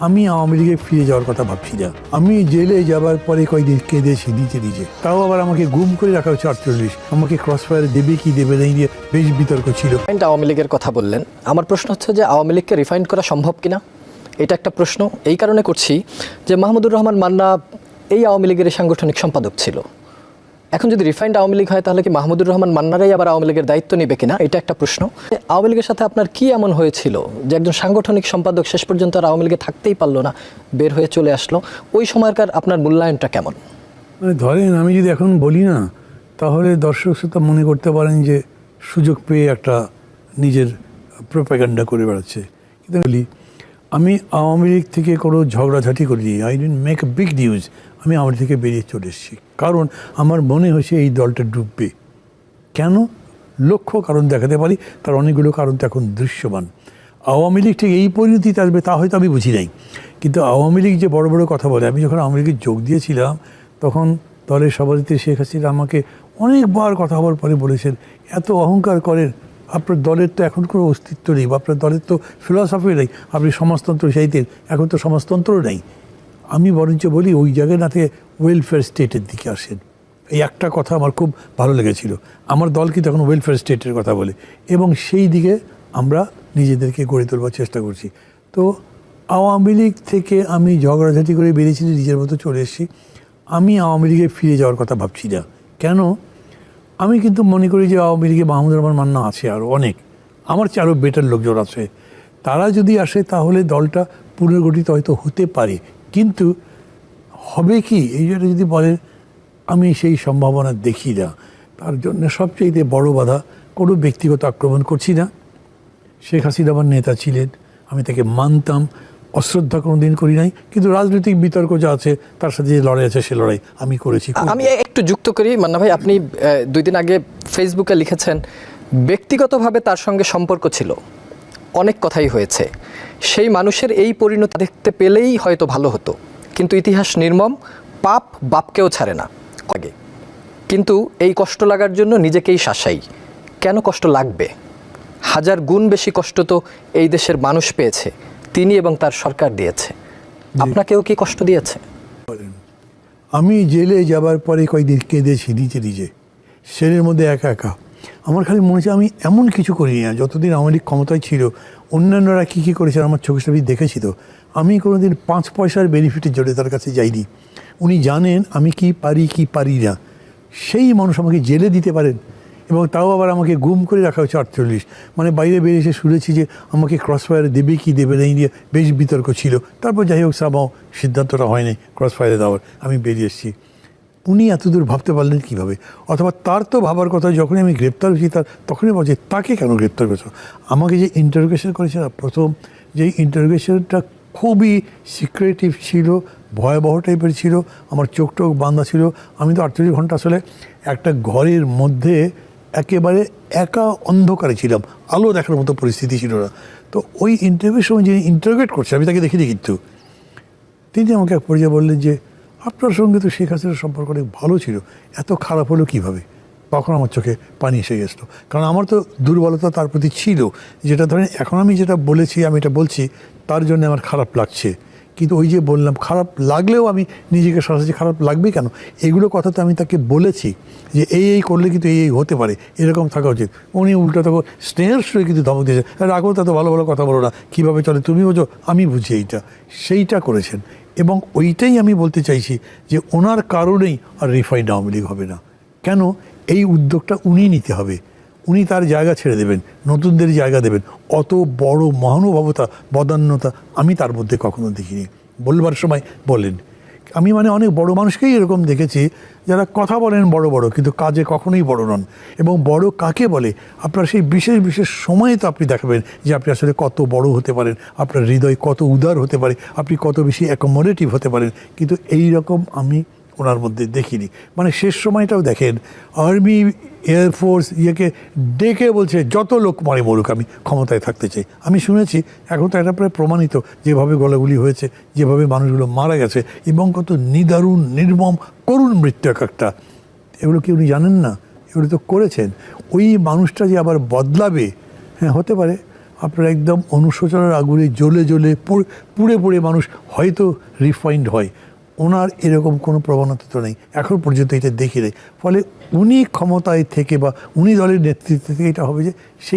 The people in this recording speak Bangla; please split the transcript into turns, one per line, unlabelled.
আমি আওয়ামী লীগে ফিরে যাওয়ার কথা ভাবছি না। আমি জেলে যাবার পরে কয়েকদিন কেঁদেছি নিজে। তাও আবার আমাকে গুম করে রাখা হচ্ছে 48। আমাকে ক্রস ফায়ার দেবে কি দেবে না নিয়ে বেশ বিতর্ক ছিল।
আওয়ামী লীগের কথা বললেন, আমার প্রশ্ন হচ্ছে যে আওয়ামী লীগকে রিফাইন্ড করা সম্ভব কিনা, এটা একটা প্রশ্ন। এই কারণে করছি যে মাহমুদুর রহমান মান্না এই আওয়ামী লীগের সাংগঠনিক সম্পাদক ছিল। এখন যদি রিফাইন্ড আওয়ামী লীগ হয় তাহলে কি মাহমুদুর রহমান মান্নারাই আবার আওয়ামী লীগের দায়িত্ব নেবে কিনা, এটা একটা প্রশ্ন। আওয়ামী লীগের সাথে আপনার কি এমন হয়েছিল যে একজন সাংগঠনিক সম্পাদক শেষ পর্যন্ত আর আওয়ামী লীগে থাকতেই পারলো না, বের হয়ে চলে আসলো? ওই সময়কার আপনার মূল্যায়নটা কেমন?
মানে ধরেন আমি যদি এখন বলি না, তাহলে দর্শক শ্রোতা মনে করতে পারেন যে সুযোগ পেয়ে একটা নিজের প্রোপাগান্ডা করে বেড়াচ্ছে। কিন্তু বলি, আমি আওয়ামী লীগ থেকে কোনো ঝগড়াঝাটি করিনি। I didn't make a big news. আমি আওয়ামী লীগ থেকে বেরিয়ে চলে এসেছি, কারণ আমার মনে হয়েছে এই দলটা ডুববে। কেন? লক্ষ্য কারণ দেখাতে পারি, তার অনেকগুলো কারণ তো এখন দৃশ্যমান। আওয়ামী লীগ ঠিক এই পরিণতিতে আসবে তা হয়তো আমি বুঝি নাই, কিন্তু আওয়ামী লীগ যে বড় বড় কথা বলে, আমি যখন আওয়ামী লীগে যোগ দিয়েছিলাম তখন দলের সভাপতি শেখ হাসিনা আমাকে অনেকবার কথা বলার পরে বলেছেন, এত অহংকার করেন, আপনার দলের তো এখন কোনো অস্তিত্ব নেই, বা আপনার দলের তো ফিলসফি নেই, আপনি সমাজতন্ত্র চাইতেন, এখন তো সমাজতন্ত্র নেই। আমি বরঞ্চ বলি ওই জায়গায় না থেকে ওয়েলফেয়ার স্টেটের দিকে আসেন। এই একটা কথা আমার খুব ভালো লেগেছিল। আমার দল কিন্তু এখন ওয়েলফেয়ার স্টেটের কথা বলে, এবং সেই দিকে আমরা নিজেদেরকে গড়ে তোলবার চেষ্টা করছি। তো আওয়ামী লীগ থেকে আমি ঝগড়াঝাটি করে বেরিয়েছি, নিজের মতো চলে এসেছি। আমি আওয়ামী লীগে ফিরে যাওয়ার কথা ভাবছি না। কেন? আমি কিন্তু মনে করি যে আওয়ামী লীগে মাহমুদুর রহমান মান্না আছে, আরও অনেক আমার চেয়ে আরও বেটার লোকজন আছে। তারা যদি আসে তাহলে দলটা পুনর্গঠিত হয়তো হতে পারে, কিন্তু হবে কি এই জন্য যদি বলেন, আমি সেই সম্ভাবনা দেখি না। তার জন্য সবচেয়ে বড় বাধা, কোনো ব্যক্তিগত আক্রমণ করছি না। শেখ হাসিনা আমার নেতা ছিলেন, আমি তাকে মানতাম, অশ্রদ্ধা কোনো দিন করি নাই, কিন্তু রাজনৈতিক বিতর্ক যা আছে তার সাথে যে লড়াই আছে সে লড়াই আমি করেছি।
আমি একটু যুক্ত করি মান্না ভাই, আপনি 2 দিন আগে ফেসবুকে লিখেছেন ব্যক্তিগতভাবে তার সঙ্গে সম্পর্ক ছিল, অনেক কথাই হয়েছে, সেই মানুষের এই পরিণতি দেখতে পেলেই হয়তো ভালো হতো, কিন্তু ইতিহাস নির্মম, পাপ বাপকেও ছাড়ে না। আগে কিন্তু এই কষ্ট লাগার জন্য নিজেকেই শাসাই। কেন কষ্ট লাগবে? 1000 গুণ বেশি কষ্ট তো এই দেশের মানুষ পেয়েছে, তিনি এবং তার সরকার দিয়েছে। আপনাকেও কি কষ্ট দিয়েছে?
আমি জেলে যাবার পরে কয়েকদিন কেঁদেছি নিজে। সেলের মধ্যে একা। আমার খালি মনে হচ্ছে আমি এমন কিছু করিনি না। যতদিন আওয়ামী লীগ ক্ষমতায় ছিল অন্যান্যরা কী করেছেন আমার চোখের সামনে দেখেছি। তো আমি কোনোদিন 5 পয়সার বেনিফিটের জন্য তার কাছে যাইনি। উনি জানেন আমি কি পারি না। সেই মানুষ আমাকে জেলে দিতে পারেন, এবং তাও আবার আমাকে গুম করে রাখা হচ্ছে 48। মানে বাইরে বেরিয়ে এসে শুনেছি যে আমাকে ক্রস ফায়ারে দেবে কি দেবে না নিয়ে বেশ বিতর্ক ছিল। তারপর যাই হোক সামাও সিদ্ধান্তটা হয়নি ক্রস ফায়ারে দেওয়ার, আমি বেরিয়ে এসেছি। উনি এতদূর ভাবতে পারলেন কীভাবে? অথবা তার তো ভাবার কথা, যখনই আমি গ্রেপ্তার হয়েছি তখনই বলছে তাকে কেন গ্রেপ্তার করেছো? আমাকে যে ইন্টারোগেশন করেছে না, প্রথম যে ইন্টারোগেশনটা খুবই সিক্রেটিভ ছিল, ভয়াবহ টাইপের ছিল, আমার চোখ বাঁধা ছিল। আমি তো 48 ঘন্টা আসলে একটা ঘরের মধ্যে একেবারে একা অন্ধকারে ছিলাম, আলো দেখার মতো পরিস্থিতি ছিল না। তো ওই ইন্টারভিউর সময় যিনি ইন্টারোগেট করছে, আমি তাকে দেখিনি, কিন্তু তিনি আমাকে এক পর্যায়ে বললেন যে আপনার সঙ্গে তো শেখ হাসিনার সম্পর্ক অনেক ভালো ছিল, এত খারাপ হলো কীভাবে? তখন আমার চোখে পানি এসে গেছিলো, কারণ আমার তো দুর্বলতা তার প্রতি ছিল, যেটা ধরেন এখন আমি যেটা বলেছি, আমি এটা বলছি তার জন্য আমার খারাপ লাগছে। কিন্তু ওই যে বললাম, খারাপ লাগলেও আমি নিজেকে সরাসরি খারাপ লাগবে কেন, এগুলো কথা তো আমি তাকে বলেছি যে এই করলে কিন্তু এই হতে পারে, এরকম থাকা উচিত। উনি উল্টো তখন স্নেহের সঙ্গে কিন্তু ধমক দিয়েছে, রাখো তা তো ভালো কথা বলো না, কীভাবে চলে তুমি বোঝো, আমি বুঝি সেইটা করেছেন। এবং ওইটাই আমি বলতে চাইছি যে ওনার কারণেই আর রিফাইন্ড আওয়ামী লীগ হবে না। কেন? এই উদ্যোগটা উনি নিতে হবে, উনি তার জায়গা ছেড়ে দেবেন, নতুনদের জায়গা দেবেন। অত বড় মহানুভবতা, বদান্যতা আমি তার মধ্যে কখনো দেখিনি। বলবার সময় বলেন, আমি মানে অনেক বড় মানুষকেই এরকম দেখেছি যারা কথা বলেন বড়, কিন্তু কাজে কখনোই বড় নন। এবং বড় কাকে বলে? আপনার সেই বিশেষ সময়ে তো আপনি দেখাবেন যে আপনি আসলে কত বড় হতে পারেন, আপনার হৃদয় কত উদার হতে পারে, আপনি কত বেশি অ্যাকোমোডেটিভ হতে পারেন। কিন্তু এই রকম আমি ওনার মধ্যে দেখিনি। মানে শেষ সময়টাও দেখেন, আর্মি এয়ারফোর্স ডেকে বলছে যত লোক মারে মরুক, আমি ক্ষমতায় থাকতে চাই। আমি শুনেছি, এখন তো এটা প্রায় প্রমাণিত, যেভাবে গলাগুলি হয়েছে, যেভাবে মানুষগুলো মারা গেছে, এবং কত নিদারুণ নির্মম করুণ মৃত্যু একটা। এগুলো কি উনি জানেন না? এগুলো তো করেছেন। ওই মানুষটা যে আবার বদলাবে, হ্যাঁ হতে পারে। আপনার একদম অনুশোচনার আগুনে জ্বলে জ্বলে পুড়ে পুড়ে মানুষ হয়তো রিফাইন্ড হয়। ওনার এরকম কোনো প্রবণতা তো নেই, এখন পর্যন্ত এটা দেখি নেই। ফলে উনি ক্ষমতায় থেকে বা উনি দলের নেতৃত্বে থেকে এটা হবে যে সেই